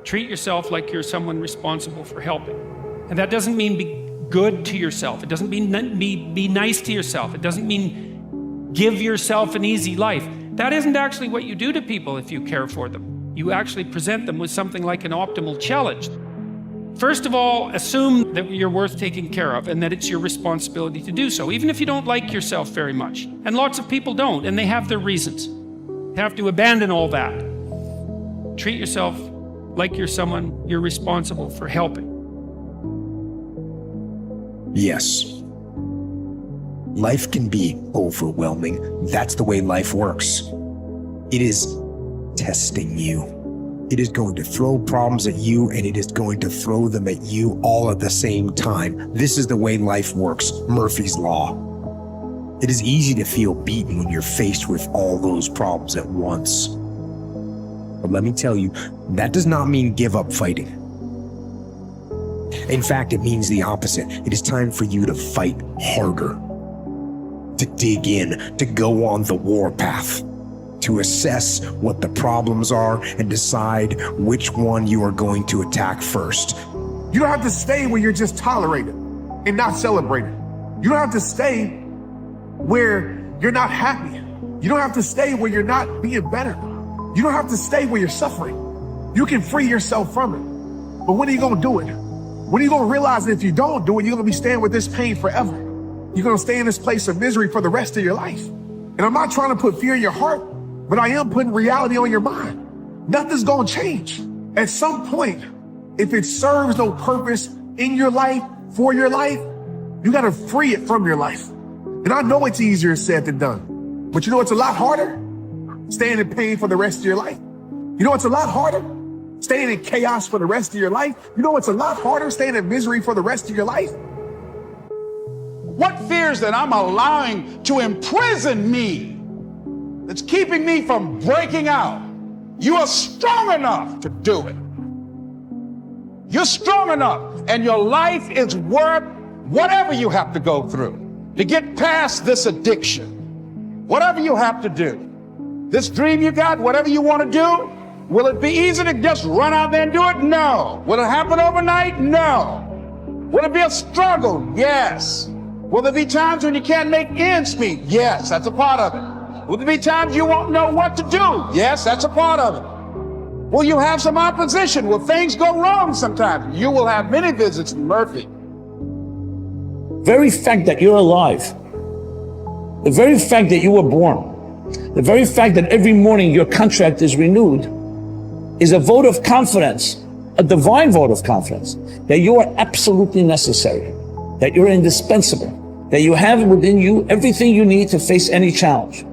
Treat yourself like you're someone responsible for helping. And that doesn't mean be good to yourself. It doesn't mean be nice to yourself. It doesn't mean give yourself an easy life. That isn't actually what you do to people if you care for them. You actually present them with something like an optimal challenge. First of all, assume that you're worth taking care of and that it's your responsibility to do so, even if you don't like yourself very much. And lots of people don't, and they have their reasons. You have to abandon all that. Treat yourself like you're someone you're responsible for helping. Yes. Life can be overwhelming. That's the way life works. It is testing you. It is going to throw problems at you, and it is going to throw them at you all at the same time. This is the way life works. Murphy's Law. It is easy to feel beaten when you're faced with all those problems at once. But let me tell you, that does not mean give up fighting. In fact, it means the opposite. It is time for you to fight harder, to dig in, to go on the warpath, to assess what the problems are and decide which one you are going to attack first. You don't have to stay where you're just tolerated and not celebrated. You don't have to stay where you're not happy. You don't have to stay where you're not being better. You don't have to stay where you're suffering. You can free yourself from it. But when are you gonna do it? When are you gonna realize that if you don't do it, you're gonna be staying with this pain forever? You're gonna stay in this place of misery for the rest of your life. And I'm not trying to put fear in your heart, but I am putting reality on your mind. Nothing's gonna change. At some point, if it serves no purpose in your life, for your life, you gotta free it from your life. And I know it's easier said than done, but you know it's a lot harder? Staying in pain for the rest of your life. You know it's a lot harder? Staying in chaos for the rest of your life. You know it's a lot harder? Staying in misery for the rest of your life. What fears that I'm allowing to imprison me, that's keeping me from breaking out? You are strong enough to do it. You're strong enough, and your life is worth whatever you have to go through to get past this addiction. Whatever you have to do. This dream you got, whatever you want to do, will it be easy to just run out there and do it? No. Will it happen overnight? No. Will it be a struggle? Yes. Will there be times when you can't make ends meet? Yes, that's a part of it. Will there be times you won't know what to do? Yes, that's a part of it. Will you have some opposition? Will things go wrong sometimes? You will have many visits from Murphy. Very fact that you're alive, the very fact that you were born, the very fact that every morning your contract is renewed is a vote of confidence, a divine vote of confidence, that you are absolutely necessary, that you're indispensable, that you have within you everything you need to face any challenge.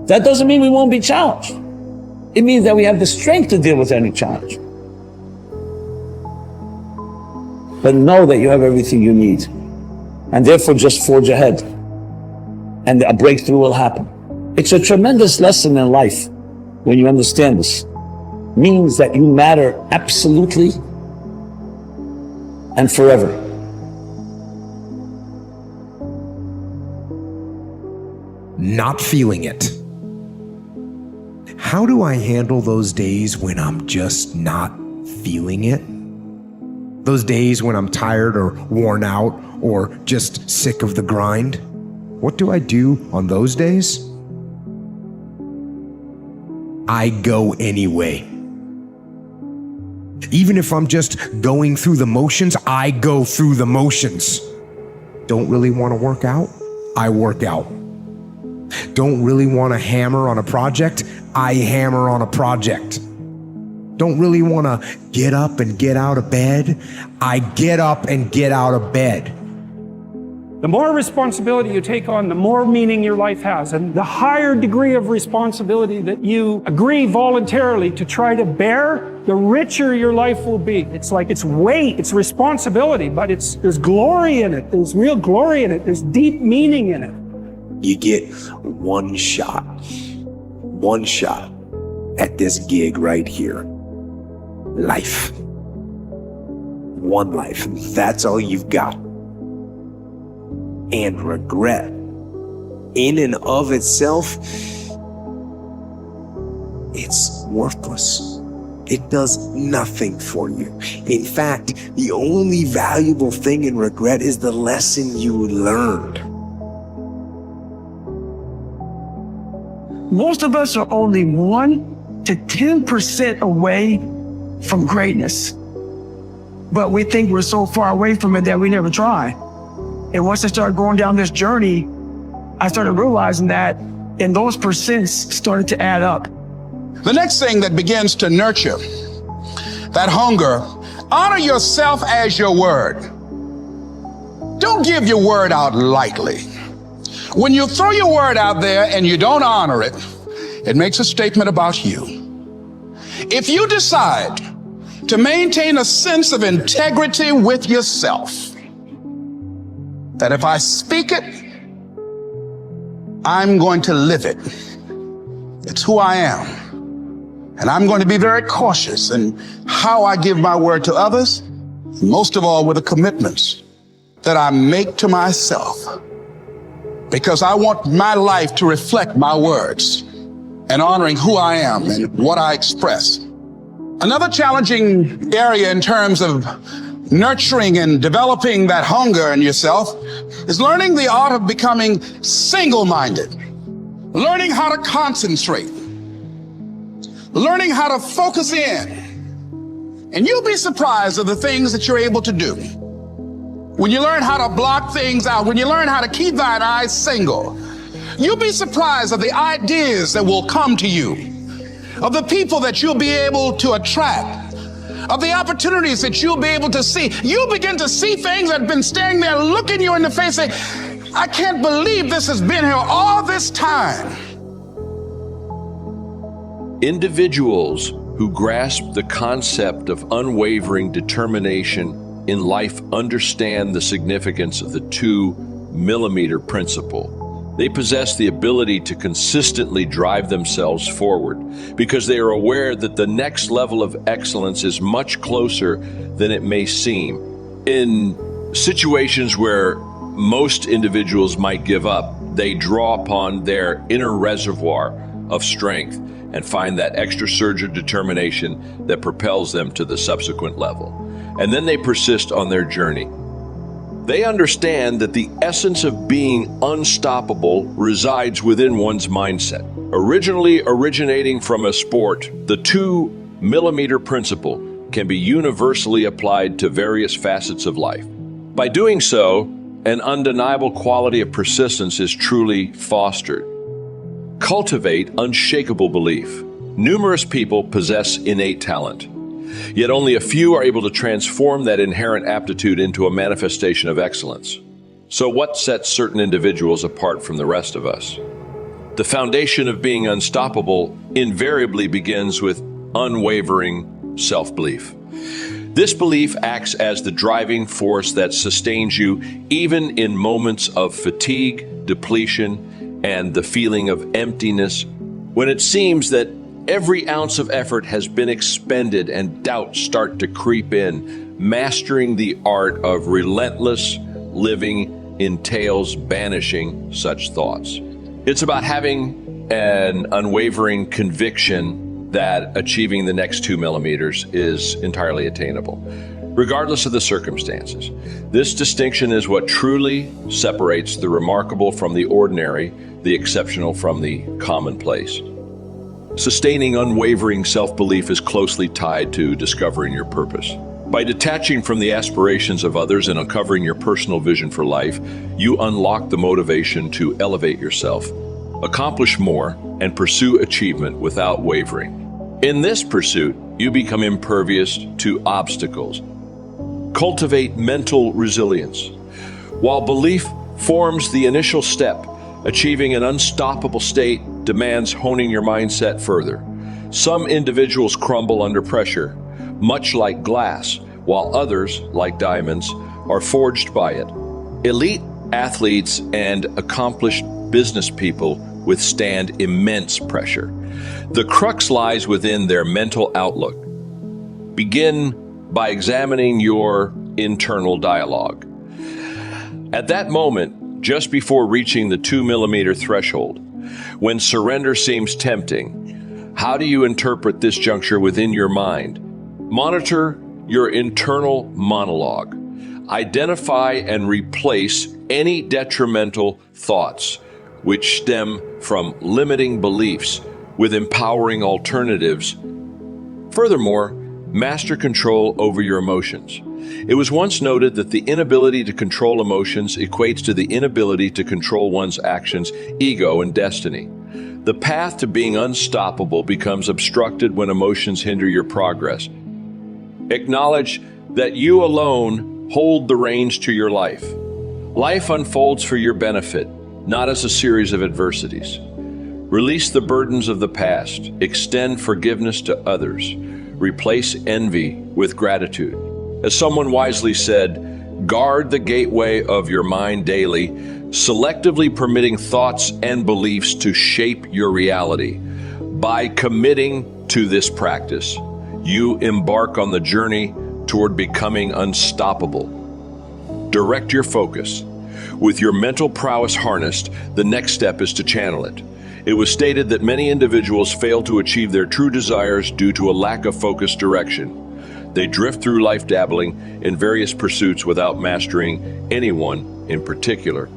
That doesn't mean we won't be challenged. It means that we have the strength to deal with any challenge. But know that you have everything you need, and therefore just forge ahead, and a breakthrough will happen. It's a tremendous lesson in life when you understand this. It means that you matter absolutely and forever. Not feeling it. How do I handle those days when I'm just not feeling it? Those days when I'm tired or worn out or just sick of the grind? What do I do on those days? I go anyway. Even if I'm just going through the motions, I go through the motions. Don't really want to work out? I work out. Don't really want to hammer on a project? I hammer on a project. Don't really want to get up and get out of bed? I get up and get out of bed. The more responsibility you take on, the more meaning your life has. And the higher degree of responsibility that you agree voluntarily to try to bear, the richer your life will be. It's like it's weight, it's responsibility, but there's glory in it. There's real glory in it. There's deep meaning in it. You get one shot at this gig right here. Life. One life. That's all you've got. And regret, in and of itself, it's worthless. It does nothing for you. In fact, the only valuable thing in regret is the lesson you learned. Most of us are only 1 to 10% away from greatness. But we think we're so far away from it that we never try. And once I started going down this journey, I started realizing that, and those percents started to add up. The next thing that begins to nurture that hunger, honor yourself as your word. Don't give your word out lightly. When you throw your word out there and you don't honor it, it makes a statement about you. If you decide to maintain a sense of integrity with yourself, that if I speak it, I'm going to live it. It's who I am. And I'm going to be very cautious in how I give my word to others, most of all with the commitments that I make to myself. Because I want my life to reflect my words and honoring who I am and what I express. Another challenging area in terms of nurturing and developing that hunger in yourself is learning the art of becoming single-minded, learning how to concentrate, learning how to focus in. And you'll be surprised at the things that you're able to do. When you learn how to block things out, when you learn how to keep thine eyes single, you'll be surprised at the ideas that will come to you, of the people that you'll be able to attract, of the opportunities that you'll be able to see. You'll begin to see things that have been staring there, looking you in the face, saying, I can't believe this has been here all this time. Individuals who grasp the concept of unwavering determination in life understand the significance of the 2-millimeter principle. They possess the ability to consistently drive themselves forward because they are aware that the next level of excellence is much closer than it may seem. In situations where most individuals might give up, they draw upon their inner reservoir of strength and find that extra surge of determination that propels them to the subsequent level. And then they persist on their journey. They understand that the essence of being unstoppable resides within one's mindset. Originally originating from a sport, the 2-millimeter principle can be universally applied to various facets of life. By doing so, an undeniable quality of persistence is truly fostered. Cultivate unshakable belief. Numerous people possess innate talent. Yet only a few are able to transform that inherent aptitude into a manifestation of excellence. So what sets certain individuals apart from the rest of us? The foundation of being unstoppable invariably begins with unwavering self-belief. This belief acts as the driving force that sustains you even in moments of fatigue, depletion, and the feeling of emptiness, when it seems that every ounce of effort has been expended and doubts start to creep in. Mastering the art of relentless living entails banishing such thoughts. It's about having an unwavering conviction that achieving the next 2 millimeters is entirely attainable, regardless of the circumstances. This distinction is what truly separates the remarkable from the ordinary, the exceptional from the commonplace. Sustaining unwavering self-belief is closely tied to discovering your purpose. By detaching from the aspirations of others and uncovering your personal vision for life, you unlock the motivation to elevate yourself, accomplish more, and pursue achievement without wavering. In this pursuit, you become impervious to obstacles. Cultivate mental resilience. While belief forms the initial step, achieving an unstoppable state demands honing your mindset further. Some individuals crumble under pressure, much like glass, while others, like diamonds, are forged by it. Elite athletes and accomplished business people withstand immense pressure. The crux lies within their mental outlook. Begin by examining your internal dialogue. At that moment, just before reaching the 2 millimeter threshold, when surrender seems tempting, How do you interpret this juncture within your mind? Monitor your internal monologue. Identify and replace any detrimental thoughts which stem from limiting beliefs with empowering alternatives. Furthermore, master control over your emotions. It was once noted that the inability to control emotions equates to the inability to control one's actions, ego, and destiny. The path to being unstoppable becomes obstructed when emotions hinder your progress. Acknowledge that you alone hold the reins to your life. Life unfolds for your benefit, not as a series of adversities. Release the burdens of the past. Extend forgiveness to others. Replace envy with gratitude. As someone wisely said, guard the gateway of your mind daily, selectively permitting thoughts and beliefs to shape your reality. By committing to this practice, you embark on the journey toward becoming unstoppable. Direct your focus. With your mental prowess harnessed, the next step is to channel it. It was stated that many individuals fail to achieve their true desires due to a lack of focused direction. They drift through life dabbling in various pursuits without mastering any one in particular.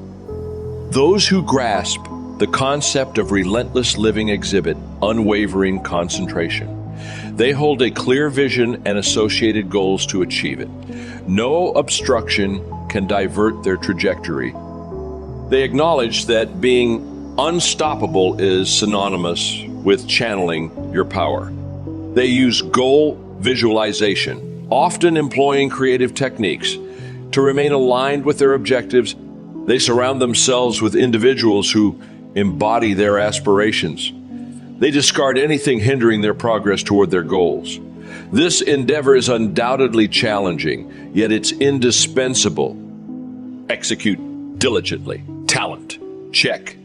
Those who grasp the concept of relentless living exhibit unwavering concentration. They hold a clear vision and associated goals to achieve it. No obstruction can divert their trajectory. They acknowledge that being unstoppable is synonymous with channeling your power. They use goal visualization, often employing creative techniques. To remain aligned with their objectives, they surround themselves with individuals who embody their aspirations. They discard anything hindering their progress toward their goals. This endeavor is undoubtedly challenging, yet it's indispensable. Execute diligently. Talent, check.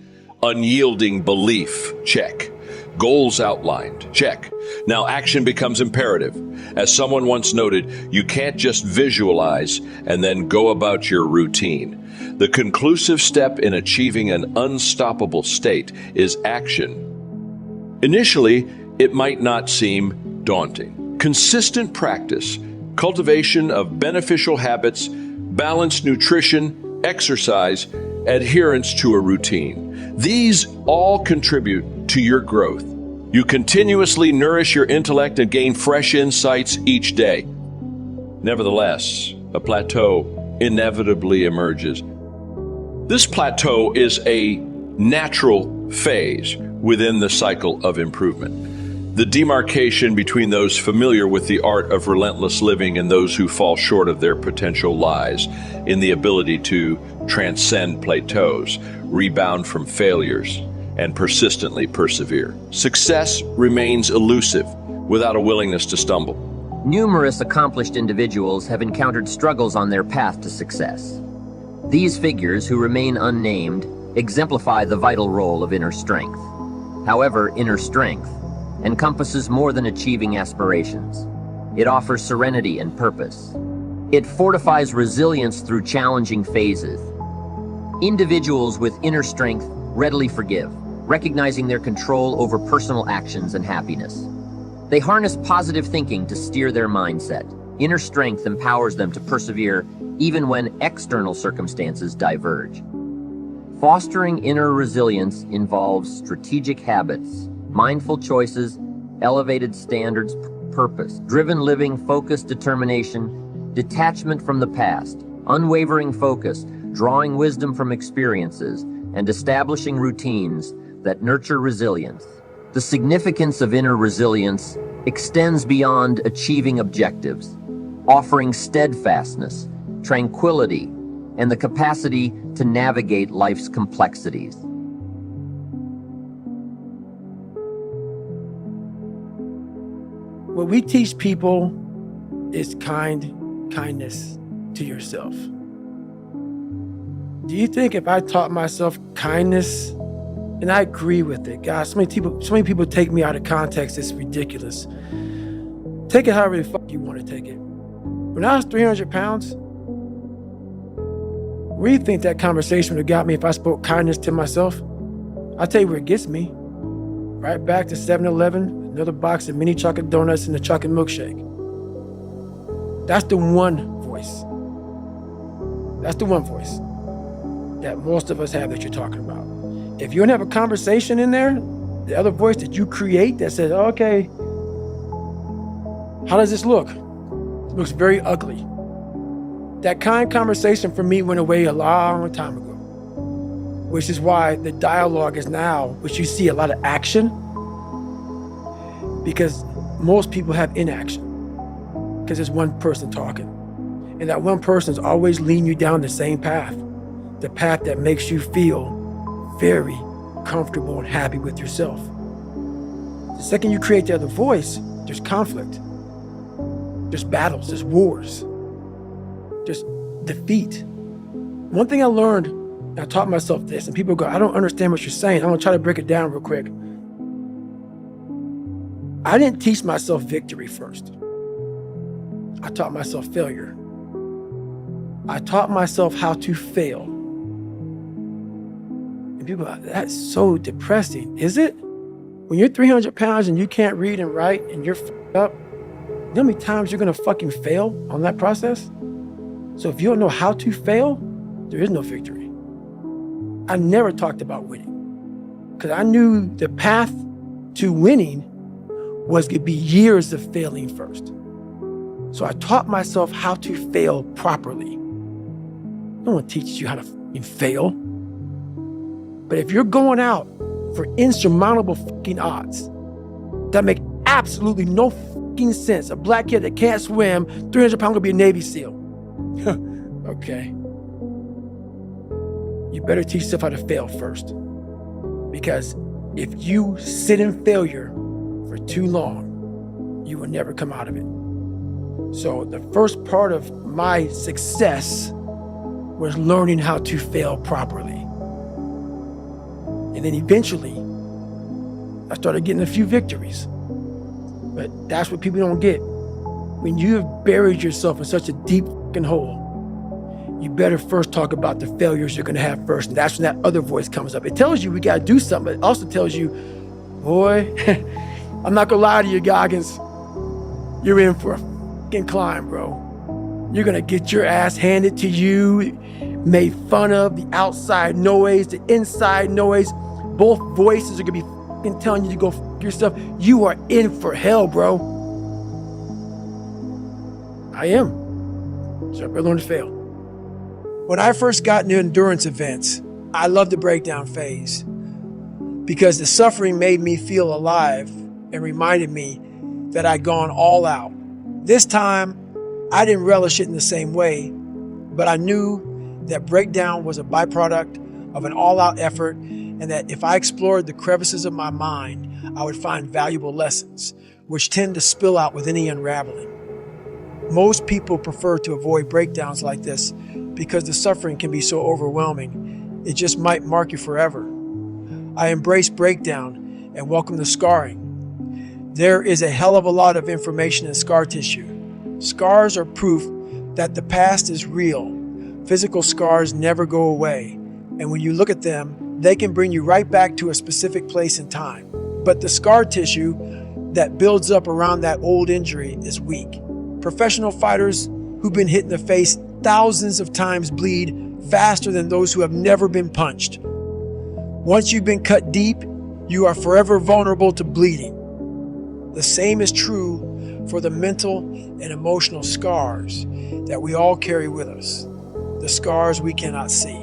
Unyielding belief, check. Goals outlined, check. Now action becomes imperative. As someone once noted, you can't just visualize and then go about your routine. The conclusive step in achieving an unstoppable state is action. Initially, it might not seem daunting. Consistent practice, cultivation of beneficial habits, balanced nutrition, exercise, adherence to a routine. These all contribute to your growth. You continuously nourish your intellect and gain fresh insights each day. Nevertheless, a plateau inevitably emerges. This plateau is a natural phase within the cycle of improvement. The demarcation between those familiar with the art of relentless living and those who fall short of their potential lies in the ability to transcend plateaus, rebound from failures, and persistently persevere. Success remains elusive without a willingness to stumble. Numerous accomplished individuals have encountered struggles on their path to success. These figures, who remain unnamed, exemplify the vital role of inner strength. However, inner strength encompasses more than achieving aspirations. It offers serenity and purpose. It fortifies resilience through challenging phases. Individuals with inner strength readily forgive, recognizing their control over personal actions and happiness. They harness positive thinking to steer their mindset. Inner strength empowers them to persevere even when external circumstances diverge. Fostering inner resilience involves strategic habits, mindful choices, elevated standards, purpose, driven living, focused determination, detachment from the past, unwavering focus, drawing wisdom from experiences, and establishing routines that nurture resilience. The significance of inner resilience extends beyond achieving objectives, offering steadfastness, tranquility, and the capacity to navigate life's complexities. What we teach people is kindness to yourself. Do you think if I taught myself kindness, and I agree with it, guys, so many people take me out of context, it's ridiculous. Take it however the fuck you want to take it. When I was 300 pounds, where do you think that conversation would have got me if I spoke kindness to myself? I'll tell you where it gets me. Right back to 7-Eleven, another box of mini chocolate donuts and a chocolate milkshake. That's the one voice. That's the one voice that most of us have that you're talking about. If you don't have a conversation in there, the other voice that you create that says, okay, how does this look? It looks very ugly. That kind of conversation for me went away a long time ago, which is why the dialogue is now, which you see a lot of action, because most people have inaction, because there's one person talking. And that one person is always leading you down the same path, the path that makes you feel very comfortable and happy with yourself. The second you create the other voice, there's conflict, there's battles, there's wars, there's defeat. One thing I learned, I taught myself this, and people go, I don't understand what you're saying. I'm gonna try to break it down real quick. I didn't teach myself victory first. I taught myself failure. I taught myself how to fail. And people go, that's so depressing. Is it? When you're 300 pounds and you can't read and write and you're f***ed up, you know how many times you're gonna fucking fail on that process? So if you don't know how to fail, there is no victory. I never talked about winning because I knew the path to winning was gonna be years of failing first. So I taught myself how to fail properly. No one teaches you how to fucking fail. But if you're going out for insurmountable fucking odds that make absolutely no fucking sense, a black kid that can't swim, 300 pounds gonna be a Navy SEAL. Okay. You better teach yourself how to fail first. Because if you sit in failure for too long, you will never come out of it. So the first part of my success was learning how to fail properly. And then eventually, I started getting a few victories. But that's what people don't get. When you have buried yourself in such a deep fucking hole, you better first talk about the failures you're gonna have first. And that's when that other voice comes up. It tells you we gotta do something, but it also tells you, boy, I'm not gonna lie to you, Goggins. You're in for a fucking climb, bro. You're gonna get your ass handed to you, made fun of, the outside noise, the inside noise. Both voices are gonna be fucking telling you to go fuck yourself. You are in for hell, bro. I am. So I better learn to fail. When I first got into endurance events, I loved the breakdown phase because the suffering made me feel alive and reminded me that I'd gone all out. This time, I didn't relish it in the same way, but I knew that breakdown was a byproduct of an all-out effort, and that if I explored the crevices of my mind, I would find valuable lessons, which tend to spill out with any unraveling. Most people prefer to avoid breakdowns like this because the suffering can be so overwhelming, it just might mark you forever. I embrace breakdown and welcome the scarring. There is a hell of a lot of information in scar tissue. Scars are proof that the past is real. Physical scars never go away, and when you look at them, they can bring you right back to a specific place in time. But the scar tissue that builds up around that old injury is weak. Professional fighters who've been hit in the face thousands of times bleed faster than those who have never been punched. Once you've been cut deep, you are forever vulnerable to bleeding. The same is true for the mental and emotional scars that we all carry with us, the scars we cannot see.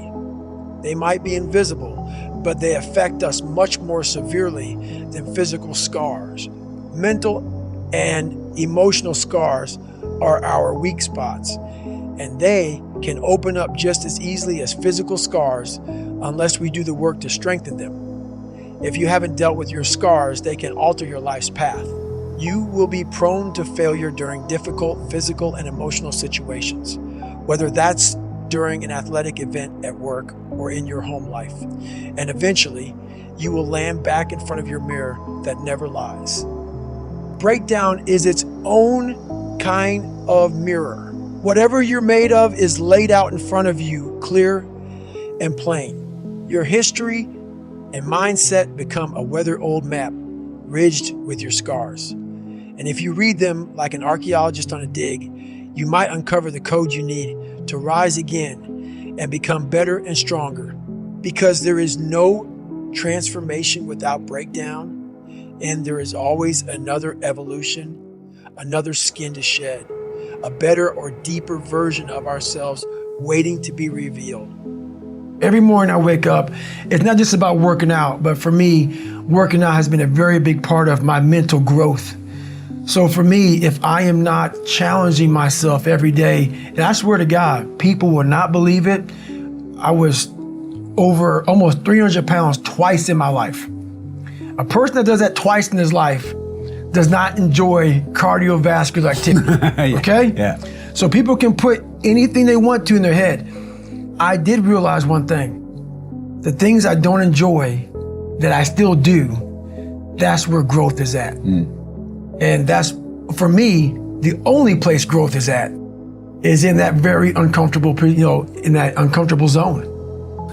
They might be invisible, but they affect us much more severely than physical scars. Mental and emotional scars are our weak spots, and they can open up just as easily as physical scars unless we do the work to strengthen them. If you haven't dealt with your scars, they can alter your life's path. You will be prone to failure during difficult physical and emotional situations, whether that's during an athletic event at work or in your home life. And eventually, you will land back in front of your mirror that never lies. Breakdown is its own kind of mirror. Whatever you're made of is laid out in front of you, clear and plain. Your history and mindset become a weathered old map ridged with your scars. And if you read them like an archaeologist on a dig, you might uncover the code you need to rise again and become better and stronger. Because there is no transformation without breakdown, and there is always another evolution, another skin to shed, a better or deeper version of ourselves waiting to be revealed. Every morning I wake up, it's not just about working out, but for me, working out has been a very big part of my mental growth. So for me, if I am not challenging myself every day, and I swear to God, people will not believe it, I was over almost 300 pounds twice in my life. A person that does that twice in his life does not enjoy cardiovascular activity, okay? Yeah. So people can put anything they want to in their head. I did realize one thing. The things I don't enjoy that I still do, that's where growth is at. And that's, for me, the only place growth is at is in that very uncomfortable, in that uncomfortable zone.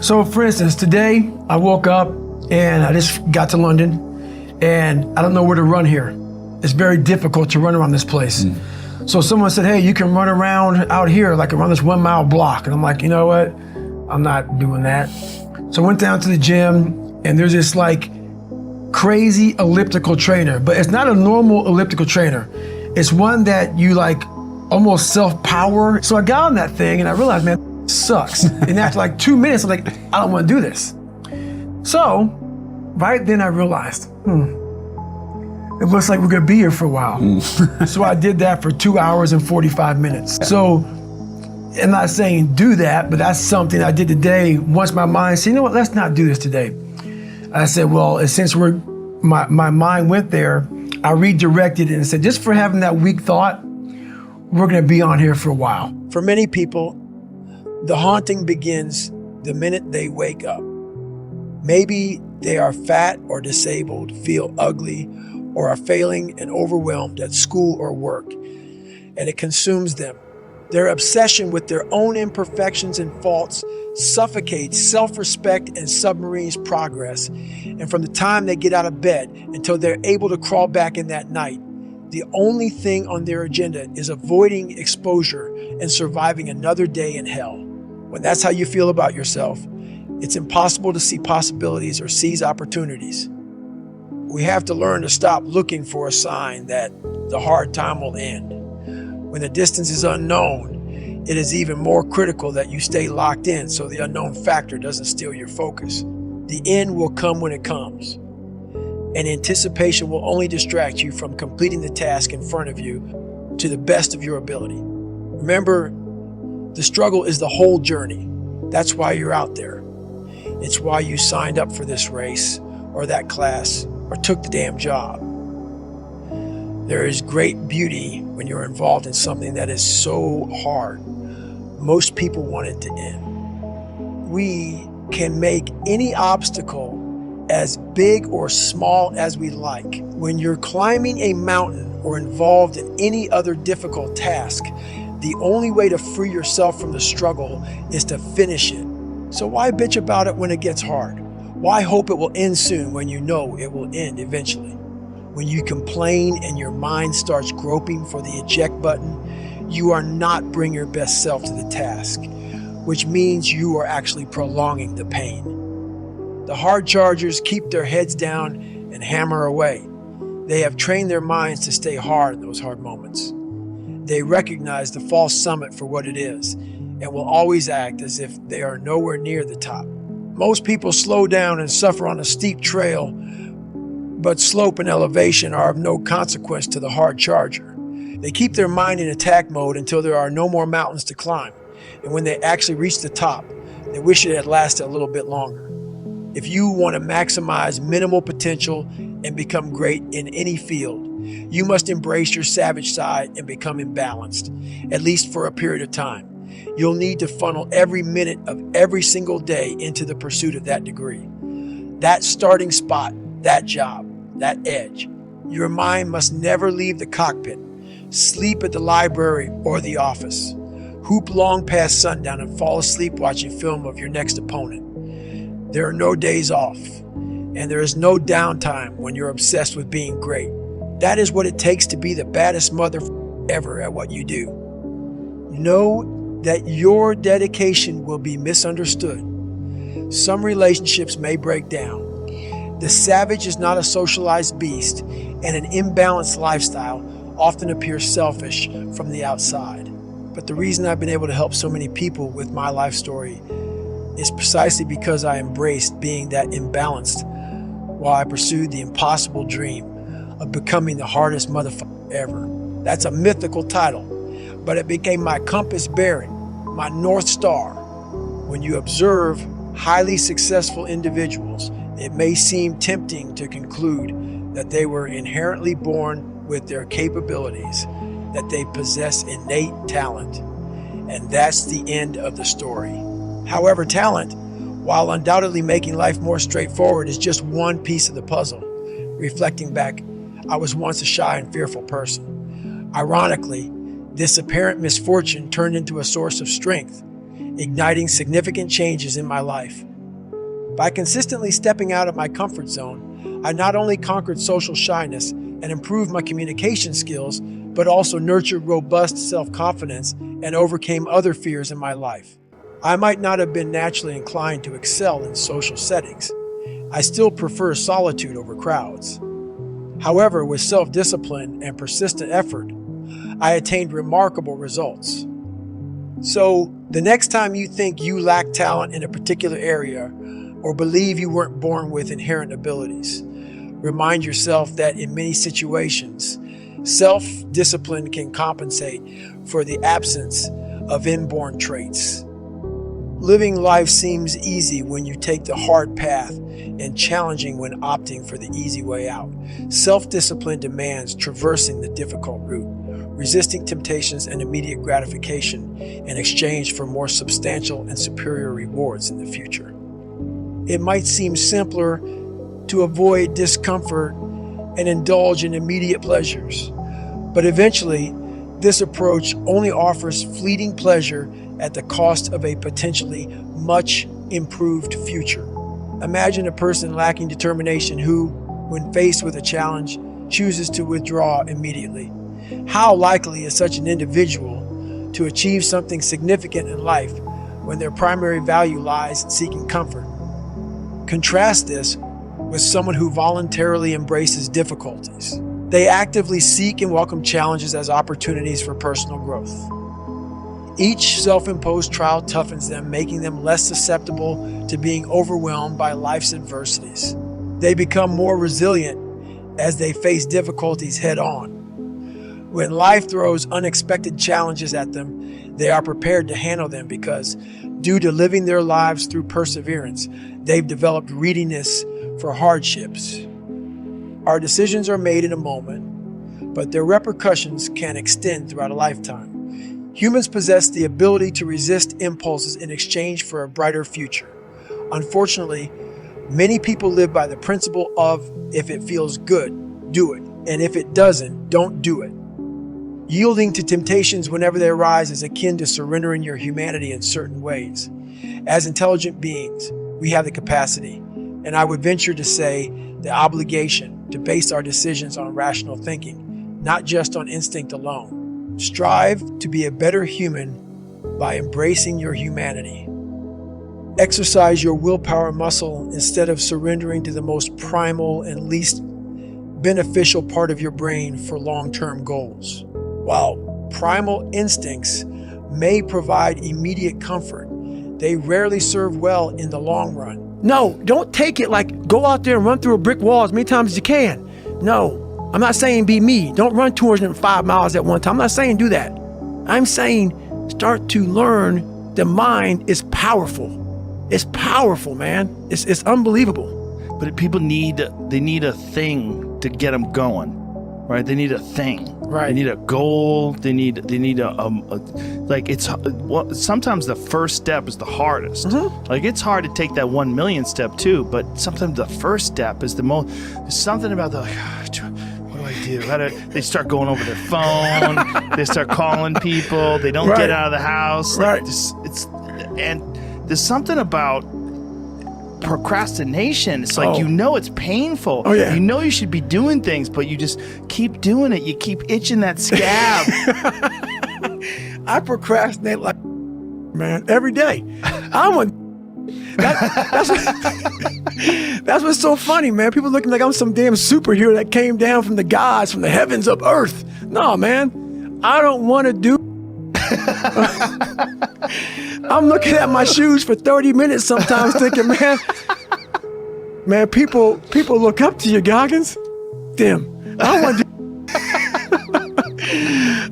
So for instance, today I woke up and I just got to London and I don't know where to run here. It's very difficult to run around this place. So someone said, hey, you can run around out here, like around this 1 mile block. And I'm like, you know what? I'm not doing that. So I went down to the gym and there's this like crazy elliptical trainer, but it's not a normal elliptical trainer. It's one that you like almost self-power. So I got on that thing and I realized, man, it sucks. And after like 2 minutes, I'm like, I don't want to do this. So right then I realized, it looks like we're gonna be here for a while. So I did that for 2 hours and 45 minutes. So I'm not saying do that, but that's something I did today. Once my mind said, you know what, let's not do this today. I said, well, since my mind went there, I redirected it and said, just for having that weak thought, we're gonna be on here for a while. For many people, the haunting begins the minute they wake up. Maybe they are fat or disabled, feel ugly, or are failing and overwhelmed at school or work, and it consumes them. Their obsession with their own imperfections and faults suffocates self-respect and submarines progress. And from the time they get out of bed until they're able to crawl back in that night, the only thing on their agenda is avoiding exposure and surviving another day in hell. When that's how you feel about yourself, it's impossible to see possibilities or seize opportunities. We have to learn to stop looking for a sign that the hard time will end. When the distance is unknown, it is even more critical that you stay locked in so the unknown factor doesn't steal your focus. The end will come when it comes, and anticipation will only distract you from completing the task in front of you to the best of your ability. Remember, the struggle is the whole journey. That's why you're out there. It's why you signed up for this race or that class or took the damn job. There is great beauty when you're involved in something that is so hard. Most people want it to end. We can make any obstacle as big or small as we like. When you're climbing a mountain or involved in any other difficult task, the only way to free yourself from the struggle is to finish it. So why bitch about it when it gets hard? Why hope it will end soon when you know it will end eventually? When you complain and your mind starts groping for the eject button, you are not bringing your best self to the task, which means you are actually prolonging the pain. The hard chargers keep their heads down and hammer away. They have trained their minds to stay hard in those hard moments. They recognize the false summit for what it is and will always act as if they are nowhere near the top. Most people slow down and suffer on a steep trail, but slope and elevation are of no consequence to the hard charger. They keep their mind in attack mode until there are no more mountains to climb. And when they actually reach the top, they wish it had lasted a little bit longer. If you want to maximize minimal potential and become great in any field, you must embrace your savage side and become imbalanced, at least for a period of time. You'll need to funnel every minute of every single day into the pursuit of that degree. That starting spot, that job, that edge. Your mind must never leave the cockpit. Sleep at the library or the office. Hoop long past sundown and fall asleep watching film of your next opponent. There are no days off. and there is no downtime when you're obsessed with being great. That is what it takes to be the baddest mother ever at what you do. Know that your dedication will be misunderstood. Some relationships may break down. The savage is not a socialized beast, and an imbalanced lifestyle often appears selfish from the outside. But the reason I've been able to help so many people with my life story is precisely because I embraced being that imbalanced while I pursued the impossible dream of becoming the hardest motherfucker ever. That's a mythical title, but it became my compass bearing, my North Star. When you observe highly successful individuals, it may seem tempting to conclude that they were inherently born with their capabilities, that they possess innate talent, and that's the end of the story. However, talent, while undoubtedly making life more straightforward, is just one piece of the puzzle. Reflecting back, I was once a shy and fearful person. Ironically, this apparent misfortune turned into a source of strength, igniting significant changes in my life. By consistently stepping out of my comfort zone, I not only conquered social shyness and improved my communication skills, but also nurtured robust self-confidence and overcame other fears in my life. I might not have been naturally inclined to excel in social settings. I still prefer solitude over crowds. However, with self-discipline and persistent effort, I attained remarkable results. So, the next time you think you lack talent in a particular area or believe you weren't born with inherent abilities, remind yourself that in many situations, self-discipline can compensate for the absence of inborn traits. Living life seems easy when you take the hard path and challenging when opting for the easy way out. Self-discipline demands traversing the difficult route, resisting temptations and immediate gratification in exchange for more substantial and superior rewards in the future. It might seem simpler to avoid discomfort and indulge in immediate pleasures, but eventually, this approach only offers fleeting pleasure at the cost of a potentially much improved future. Imagine a person lacking determination who, when faced with a challenge, chooses to withdraw immediately. How likely is such an individual to achieve something significant in life when their primary value lies in seeking comfort? Contrast this with someone who voluntarily embraces difficulties. They actively seek and welcome challenges as opportunities for personal growth. Each self-imposed trial toughens them, making them less susceptible to being overwhelmed by life's adversities. They become more resilient as they face difficulties head-on. When life throws unexpected challenges at them, they are prepared to handle them because, due to living their lives through perseverance, they've developed readiness for hardships. Our decisions are made in a moment, but their repercussions can extend throughout a lifetime. Humans possess the ability to resist impulses in exchange for a brighter future. Unfortunately, many people live by the principle of, if it feels good, do it, and if it doesn't, don't do it. Yielding to temptations whenever they arise is akin to surrendering your humanity in certain ways. As intelligent beings, we have the capacity, and I would venture to say the obligation, to base our decisions on rational thinking, not just on instinct alone. Strive to be a better human by embracing your humanity. Exercise your willpower muscle instead of surrendering to the most primal and least beneficial part of your brain for long-term goals. While primal instincts may provide immediate comfort, they rarely serve well in the long run. No, don't take it like go out there and run through a brick wall as many times as you can. No, I'm not saying be me. Don't run 205 miles at one time. I'm not saying do that. I'm saying start to learn the mind is powerful. It's powerful, man. It's unbelievable. But people need a thing to get them going, right? They need a thing. Right. They need a goal. They need sometimes the first step is the hardest. Mm-hmm. Like it's hard to take that 1 million step too, but sometimes the first step is the most. There's something about the. What do I do? They start going over their phone. They start calling people. They don't get out of the house. Right. And there's something about procrastination. It's like, it's painful. Oh, yeah. You know you should be doing things, but you just keep doing it. You keep itching that scab. I procrastinate like, man, every day. That's what's so funny, man. People looking like I'm some damn superhero that came down from the gods, from the heavens of earth. No, man, I don't want to do. I'm looking at my shoes for 30 minutes sometimes thinking, man, people look up to you, Goggins. Damn, I want to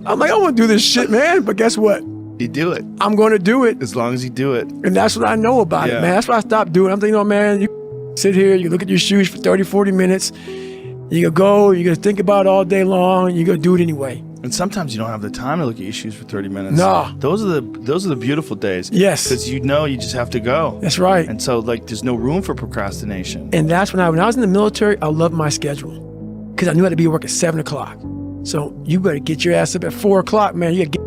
I'm like, I want to do this shit, man. But guess what? You do it. I'm going to do it. As long as you do it. And that's what I know about it, man. That's what I stopped doing. I'm thinking, man, you sit here, you look at your shoes for 30, 40 minutes. You go, you're going to think about it all day long. You're going to do it anyway. And sometimes you don't have the time to look at your shoes for 30 minutes. No. Those are the beautiful days. Yes. Because you just have to go. That's right. And so there's no room for procrastination. And that's when I was in the military, I loved my schedule. Because I knew I had to be at work at 7 o'clock. So you better get your ass up at 4 o'clock, man. You got to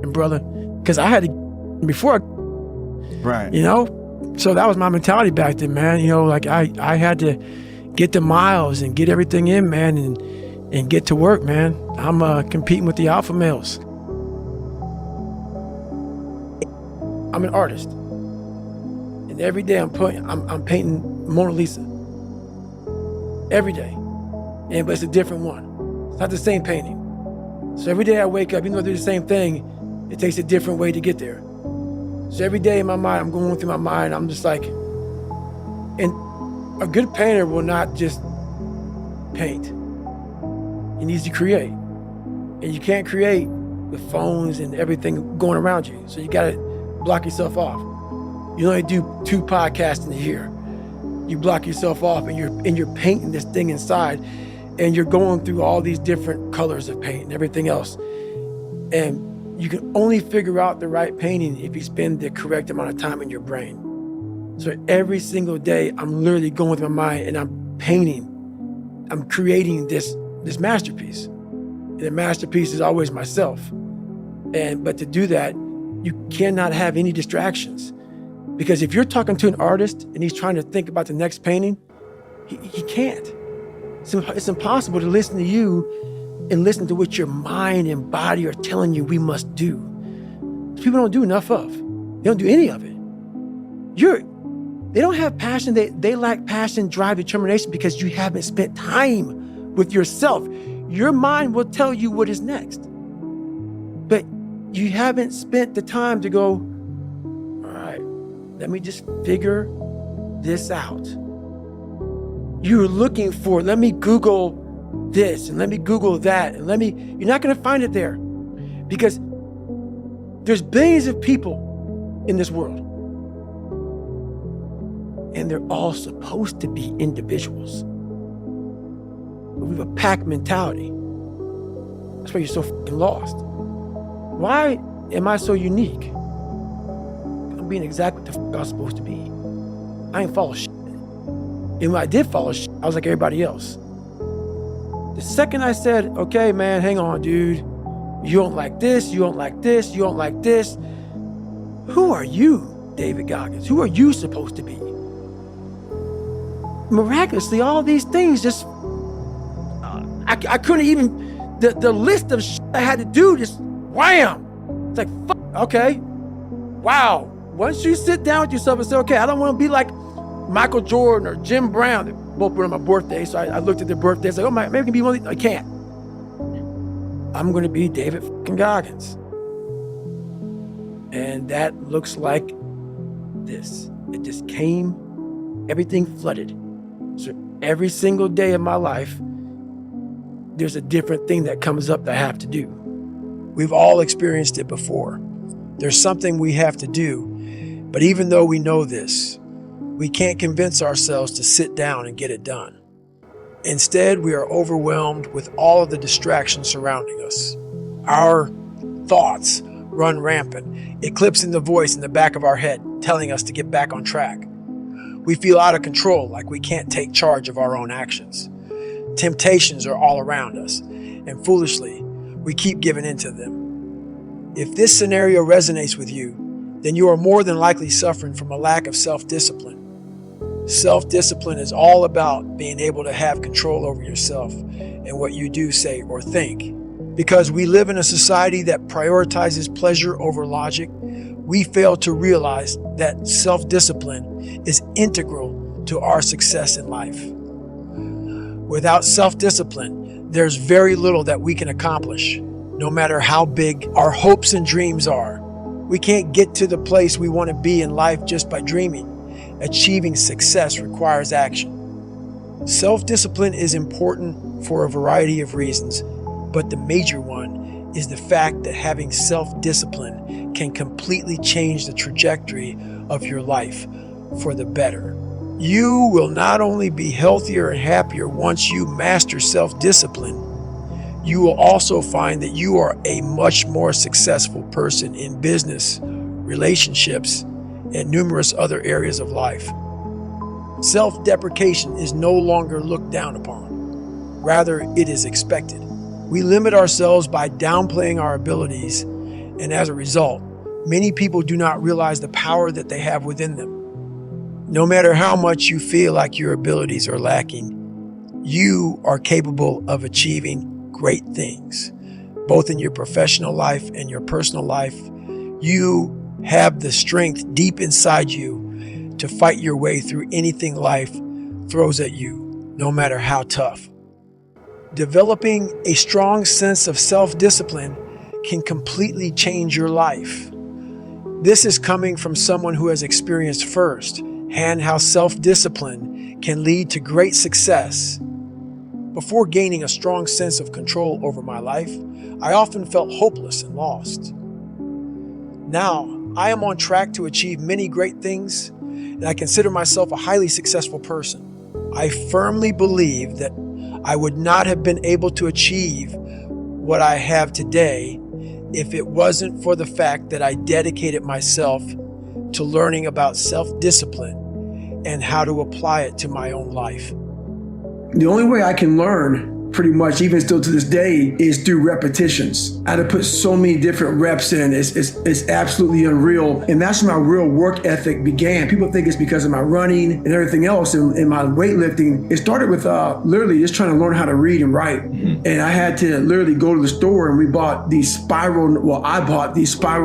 get brother. Because I had to before. Right. So that was my mentality back then, man. I had to get the miles and get everything in, man, and get to work, man. I'm competing with the alpha males. I'm an artist, and every day I'm painting Mona Lisa. Every day, but it's a different one. It's not the same painting. So every day I wake up, even though I do the same thing, it takes a different way to get there. So every day in my mind, I'm going through my mind, I'm just like, and a good painter will not just paint. He needs to create. And you can't create with phones and everything going around you. So you gotta block yourself off. You only do 2 podcasts in a year. You block yourself off and you're painting this thing inside, and you're going through all these different colors of paint and everything else. And you can only figure out the right painting if you spend the correct amount of time in your brain. So every single day, I'm literally going with my mind and I'm painting. I'm creating this masterpiece. And the masterpiece is always myself. But to do that, you cannot have any distractions. Because if you're talking to an artist and he's trying to think about the next painting, he can't. It's impossible to listen to you and listen to what your mind and body are telling you we must do. People don't do enough of. They don't do any of it. They don't have passion. They lack passion, drive, determination because you haven't spent time with yourself. Your mind will tell you what is next. But you haven't spent the time to go, all right, let me just figure this out. You're looking for, let me Google this and let me Google that and you're not going to find it there because there's billions of people in this world and they're all supposed to be individuals. But we have a pack mentality. That's why you're so fucking lost. Why am I so unique? I'm being exactly what the fuck I was supposed to be. I ain't follow shit. And when I did follow shit, I was like everybody else. The second I said, okay, man, hang on, dude. You don't like this, you don't like this, you don't like this. Who are you, David Goggins? Who are you supposed to be? Miraculously, all these things just, I couldn't even, the list of shit I had to do just wham. It's like, fuck, okay. Wow. Once you sit down with yourself and say, okay, I don't want to be like Michael Jordan or Jim Brown. They both were on my birthday, so I looked at their birthdays like, oh, maybe I can be one of these. I can't. I'm going to be David fucking Goggins. And that looks like this. It just came, everything flooded. So every single day of my life, there's a different thing that comes up that I have to do. We've all experienced it before. There's something we have to do, but even though we know this, we can't convince ourselves to sit down and get it done. Instead, we are overwhelmed with all of the distractions surrounding us. Our thoughts run rampant, eclipsing the voice in the back of our head, telling us to get back on track. We feel out of control, like we can't take charge of our own actions. Temptations are all around us, and foolishly, we keep giving in to them. If this scenario resonates with you, then you are more than likely suffering from a lack of self-discipline. Self-discipline is all about being able to have control over yourself and what you do, say, or think. Because we live in a society that prioritizes pleasure over logic, we fail to realize that self-discipline is integral to our success in life. Without self-discipline, there's very little that we can accomplish, no matter how big our hopes and dreams are. We can't get to the place we want to be in life just by dreaming. Achieving success requires action. Self-discipline is important for a variety of reasons, but the major one is the fact that having self-discipline can completely change the trajectory of your life for the better. You will not only be healthier and happier once you master self-discipline, you will also find that you are a much more successful person in business, relationships, and numerous other areas of life. Self-deprecation is no longer looked down upon. Rather, it is expected. We limit ourselves by downplaying our abilities, and as a result, many people do not realize the power that they have within them. No matter how much you feel like your abilities are lacking, you are capable of achieving great things, both in your professional life and your personal life. You have the strength deep inside you to fight your way through anything life throws at you, no matter how tough. Developing a strong sense of self-discipline can completely change your life. This is coming from someone who has experienced firsthand how self-discipline can lead to great success. Before gaining a strong sense of control over my life, I often felt hopeless and lost. Now, I am on track to achieve many great things, and I consider myself a highly successful person. I firmly believe that I would not have been able to achieve what I have today if it wasn't for the fact that I dedicated myself to learning about self-discipline and how to apply it to my own life. The only way I can learn, pretty much even still to this day, is through repetitions. I had to put so many different reps in. It's absolutely unreal. And that's where my real work ethic began. People think it's because of my running and everything else and my weightlifting. It started with literally just trying to learn how to read and write. And I had to literally go to the store and I bought these spiral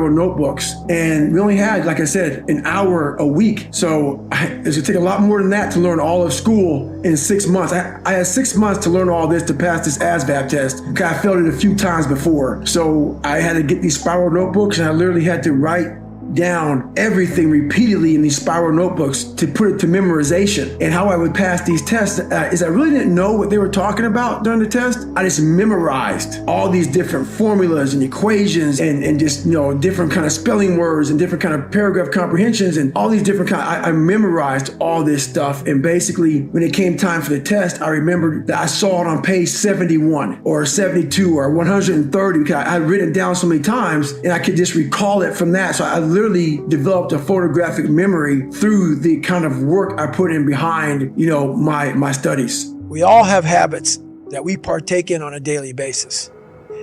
notebooks. And we only had, like I said, an hour a week. So it would take a lot more than that to learn all of school in 6 months. I had 6 months to learn all this to pass this ASVAB test. I failed it a few times before. So I had to get these spiral notebooks and I literally had to write down everything repeatedly in these spiral notebooks to put it to memorization. And how I would pass these tests is I really didn't know what they were talking about during the test. I just memorized all these different formulas and equations and just, different kind of spelling words and different kind of paragraph comprehensions and all these different I memorized all this stuff. And basically when it came time for the test, I remembered that I saw it on page 71 or 72 or 130 because I had written it down so many times and I could just recall it from that. So I literally developed a photographic memory through the kind of work I put in behind, my studies. We all have habits that we partake in on a daily basis.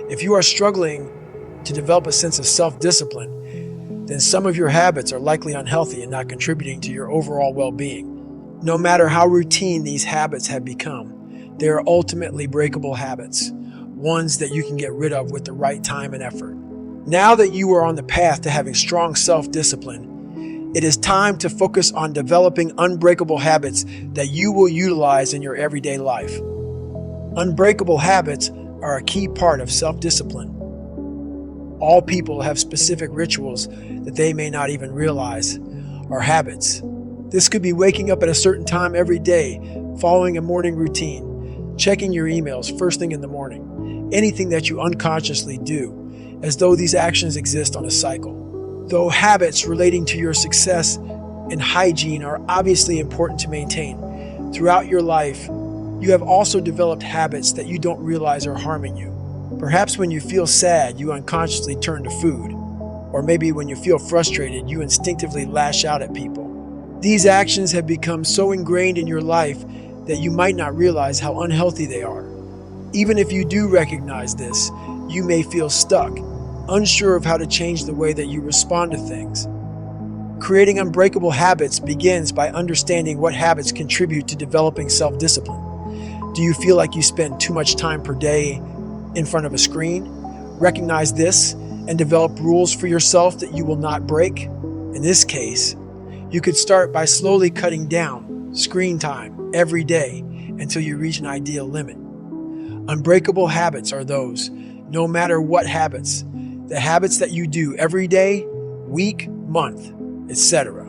If you are struggling to develop a sense of self-discipline, then some of your habits are likely unhealthy and not contributing to your overall well-being. No matter how routine these habits have become, they are ultimately breakable habits, ones that you can get rid of with the right time and effort. Now that you are on the path to having strong self-discipline, it is time to focus on developing unbreakable habits that you will utilize in your everyday life. Unbreakable habits are a key part of self-discipline. All people have specific rituals that they may not even realize are habits. This could be waking up at a certain time every day, following a morning routine, checking your emails first thing in the morning, anything that you unconsciously do, as though these actions exist on a cycle. Though habits relating to your success and hygiene are obviously important to maintain, throughout your life, you have also developed habits that you don't realize are harming you. Perhaps when you feel sad, you unconsciously turn to food. Or maybe when you feel frustrated, you instinctively lash out at people. These actions have become so ingrained in your life that you might not realize how unhealthy they are. Even if you do recognize this, you may feel stuck, unsure of how to change the way that you respond to things. Creating unbreakable habits begins by understanding what habits contribute to developing self-discipline. Do you feel like you spend too much time per day in front of a screen? Recognize this and develop rules for yourself that you will not break. In this case, you could start by slowly cutting down screen time every day until you reach an ideal limit. Unbreakable habits are those, no matter what habits, the habits that you do every day, week, month, etc.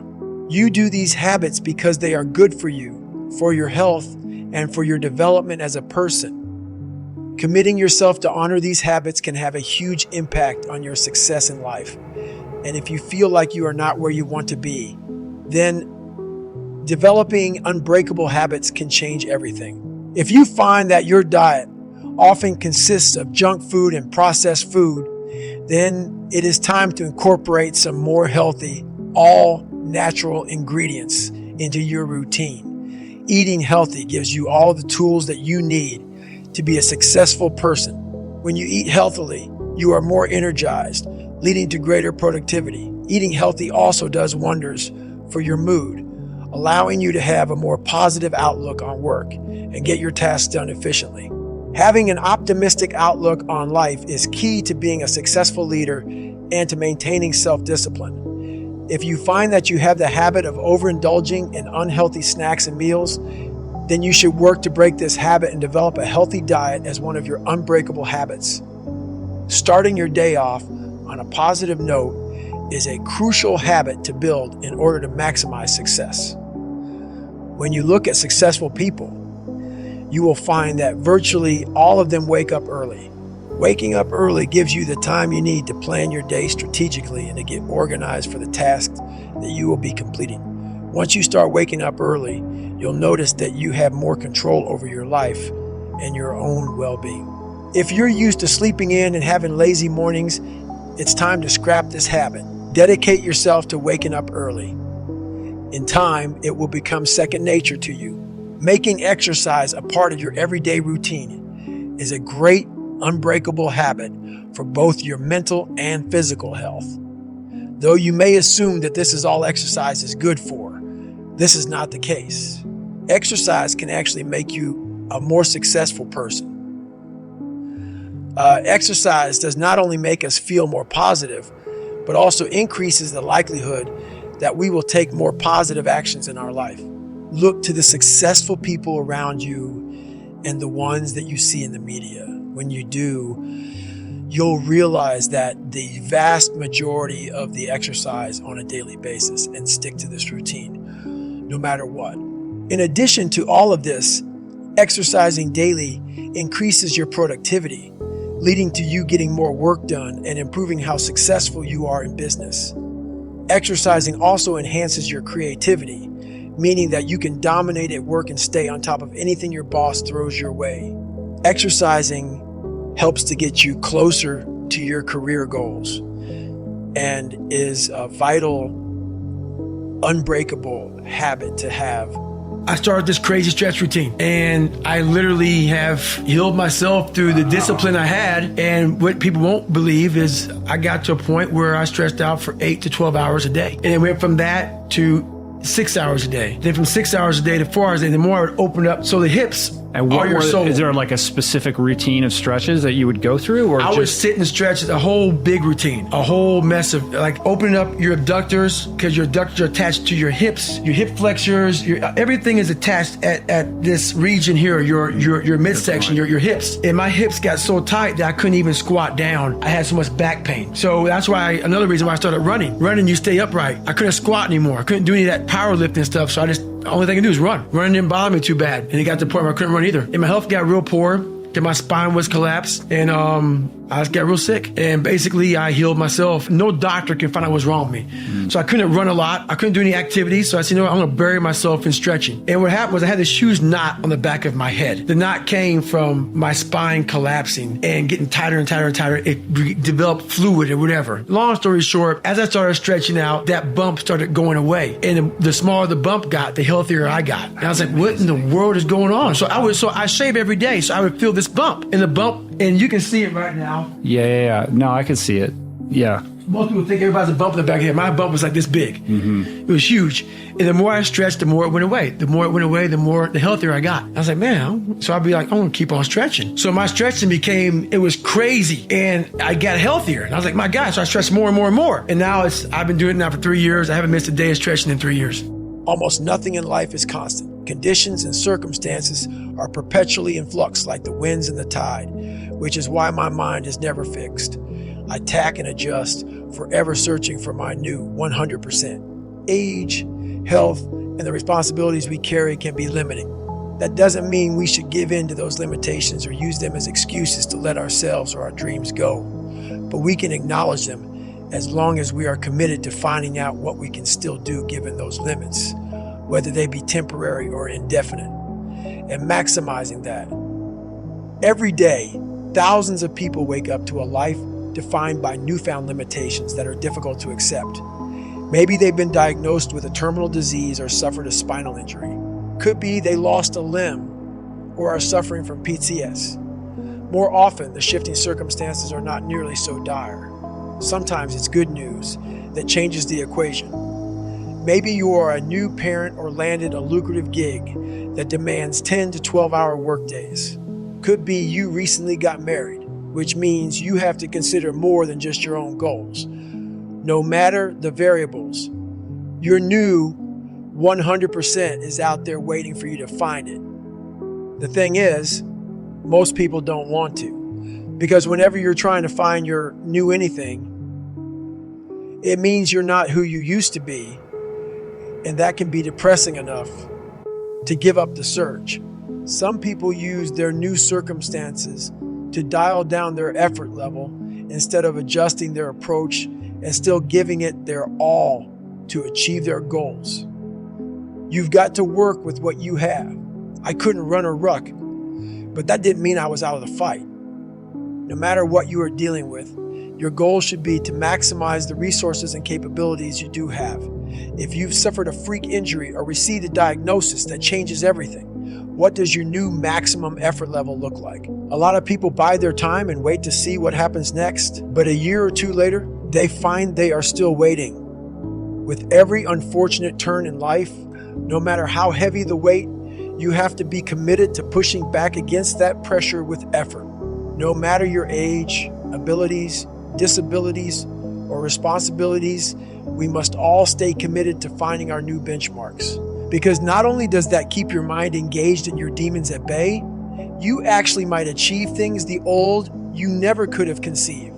You do these habits because they are good for you, for your health, and for your development as a person. Committing yourself to honor these habits can have a huge impact on your success in life. And if you feel like you are not where you want to be, then developing unbreakable habits can change everything. If you find that your diet often consists of junk food and processed food, then it is time to incorporate some more healthy, all natural ingredients into your routine. Eating healthy gives you all the tools that you need to be a successful person. When you eat healthily, you are more energized, leading to greater productivity. Eating healthy also does wonders for your mood, allowing you to have a more positive outlook on work and get your tasks done efficiently. Having an optimistic outlook on life is key to being a successful leader and to maintaining self-discipline. If you find that you have the habit of overindulging in unhealthy snacks and meals, then you should work to break this habit and develop a healthy diet as one of your unbreakable habits. Starting your day off on a positive note is a crucial habit to build in order to maximize success. When you look at successful people, you will find that virtually all of them wake up early. Waking up early gives you the time you need to plan your day strategically and to get organized for the tasks that you will be completing. Once you start waking up early, you'll notice that you have more control over your life and your own well-being. If you're used to sleeping in and having lazy mornings, it's time to scrap this habit. Dedicate yourself to waking up early. In time, it will become second nature to you. Making exercise a part of your everyday routine is a great unbreakable habit for both your mental and physical health. Though you may assume that this is all exercise is good for, this is not the case. Exercise can actually make you a more successful person. Exercise does not only make us feel more positive, but also increases the likelihood that we will take more positive actions in our life. Look to the successful people around you and the ones that you see in the media. When you do, you'll realize that the vast majority of the exercise on a daily basis and stick to this routine, no matter what. In addition to all of this, exercising daily increases your productivity, leading to you getting more work done and improving how successful you are in business. Exercising also enhances your creativity, meaning that you can dominate at work and stay on top of anything your boss throws your way. Exercising helps to get you closer to your career goals and is a vital, unbreakable habit to have. I started this crazy stretch routine and I literally have healed myself through the discipline I had. And what people won't believe is I got to a point where I stretched out for 8 to 12 hours a day. And it went from that to 6 hours a day. Then from 6 hours a day to 4 hours a day, the more I would open up. So the hips and are your soul. Is there like a specific routine of stretches that you would go through? Or I would sit and stretch a whole big routine, a whole mess of like opening up your abductors because your abductors are attached to your hips, your hip flexors, everything is attached at this region here, your midsection, your hips. And my hips got so tight that I couldn't even squat down. I had so much back pain. So that's why another reason why I started running. Running, you stay upright. I couldn't squat anymore. I couldn't do any of that powerlifting stuff. So the only thing I could do is run. Running didn't bother me too bad. And it got to the point where I couldn't run either. And my health got real poor. And my spine was collapsed. And I just got real sick. And basically, I healed myself. No doctor can find out what's wrong with me. So I couldn't run a lot. I couldn't do any activities. So I said, you know what? I'm going to bury myself in stretching. And what happened was I had this huge knot on the back of my head. The knot came from my spine collapsing and getting tighter and tighter and tighter. It developed fluid or whatever. Long story short, as I started stretching out, that bump started going away. And the smaller the bump got, the healthier I got. And I was like, what in the world is going on? So I shave every day. So I would feel this bump. And the bump, and you can see it right now. Yeah. No, I can see it. Yeah. Most people think everybody's a bump in the back of the head. My bump was like this big. It was huge. And the more I stretched, the more it went away. The more it went away, the healthier I got. I was like, man, so I'd be like, I'm gonna keep on stretching. So my stretching it was crazy. And I got healthier. And I was like, my God, so I stretched more and more and more. And now I've been doing it now for 3 years. I haven't missed a day of stretching in 3 years. Almost nothing in life is constant. Conditions and circumstances are perpetually in flux like the winds and the tide, which is why my mind is never fixed. I tack and adjust, forever searching for my new 100%. Age, health, and the responsibilities we carry can be limiting. That doesn't mean we should give in to those limitations or use them as excuses to let ourselves or our dreams go. But we can acknowledge them as long as we are committed to finding out what we can still do given those limits, whether they be temporary or indefinite, and maximizing that. Every day, thousands of people wake up to a life defined by newfound limitations that are difficult to accept. Maybe they've been diagnosed with a terminal disease or suffered a spinal injury. Could be they lost a limb or are suffering from PTS. More often, the shifting circumstances are not nearly so dire. Sometimes it's good news that changes the equation. Maybe you are a new parent or landed a lucrative gig that demands 10 to 12-hour workdays. Could be you recently got married, which means you have to consider more than just your own goals. No matter the variables, your new 100% is out there waiting for you to find it. The thing is, most people don't want to, because whenever you're trying to find your new anything, it means you're not who you used to be, and that can be depressing enough to give up the search. Some people use their new circumstances to dial down their effort level instead of adjusting their approach and still giving it their all to achieve their goals. You've got to work with what you have. I couldn't run a ruck, but that didn't mean I was out of the fight. No matter what you are dealing with, your goal should be to maximize the resources and capabilities you do have. If you've suffered a freak injury or received a diagnosis that changes everything, what does your new maximum effort level look like? A lot of people bide their time and wait to see what happens next, but a year or two later, they find they are still waiting. With every unfortunate turn in life, no matter how heavy the weight, you have to be committed to pushing back against that pressure with effort. No matter your age, abilities, disabilities, or responsibilities, we must all stay committed to finding our new benchmarks. Because not only does that keep your mind engaged and your demons at bay, you actually might achieve things the old you never could have conceived.